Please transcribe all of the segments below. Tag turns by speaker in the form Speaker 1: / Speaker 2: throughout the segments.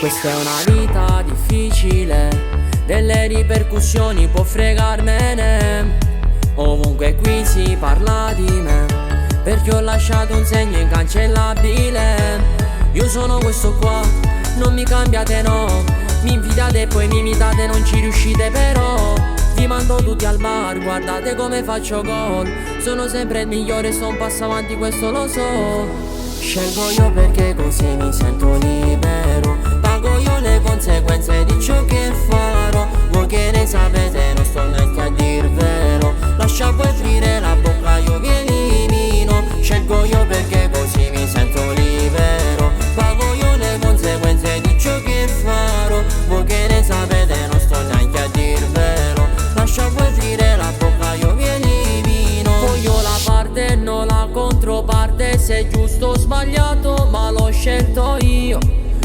Speaker 1: Questa è una vita difficile, delle ripercussioni può fregarmene. Ovunque qui si parla di me, perché ho lasciato un segno incancellabile. Io sono questo qua, non mi cambiate no. Mi invidiate e poi mi imitate, non ci riuscite però. Vi mando tutti al bar, guardate come faccio gol. Sono sempre il migliore, sto un passo avanti, questo lo so. Scelgo io perché così mi sento libero. Pago io le conseguenze di ciò che farò. Voi che ne sapete, non sto neanche a dirvelo. Lascia voi aprire la bocca, io vi elimino. Scelgo io perché così mi sento libero. Pago io le conseguenze di ciò che farò. Voi che ne sapete, non sto neanche a dirvelo. Lascia voi aprire la bocca, io vi elimino. Voglio la parte e non la controparte. Se è giusto o sbagliato, ma l'ho scelto io.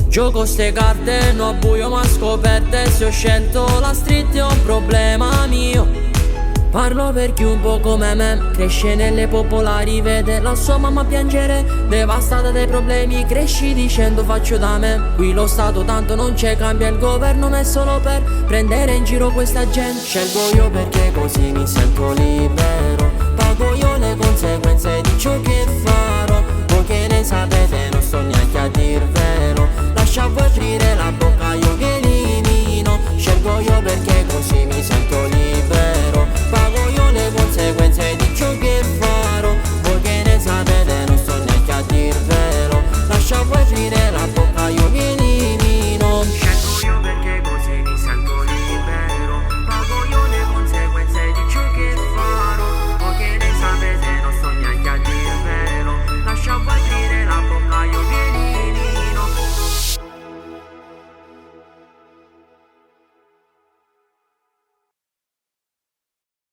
Speaker 1: Gioco ste carte, no a buio ma scoperte. Se ho scelto la street è un problema mio. Parlo per chi un po' come me cresce nelle popolari, vede la sua mamma piangere, devastata dai problemi. Cresci dicendo faccio da me. Qui lo Stato tanto non c'è, cambia il governo ma è solo per prendere in giro questa gente. Scelgo io perché così mi sento libero. Pago io le conseguenze di ciò che farò. Voi che ne sapete, non sto neanche a dirvelo. Lascia voi aprire la bocca, io vi elimino. Scelgo io perché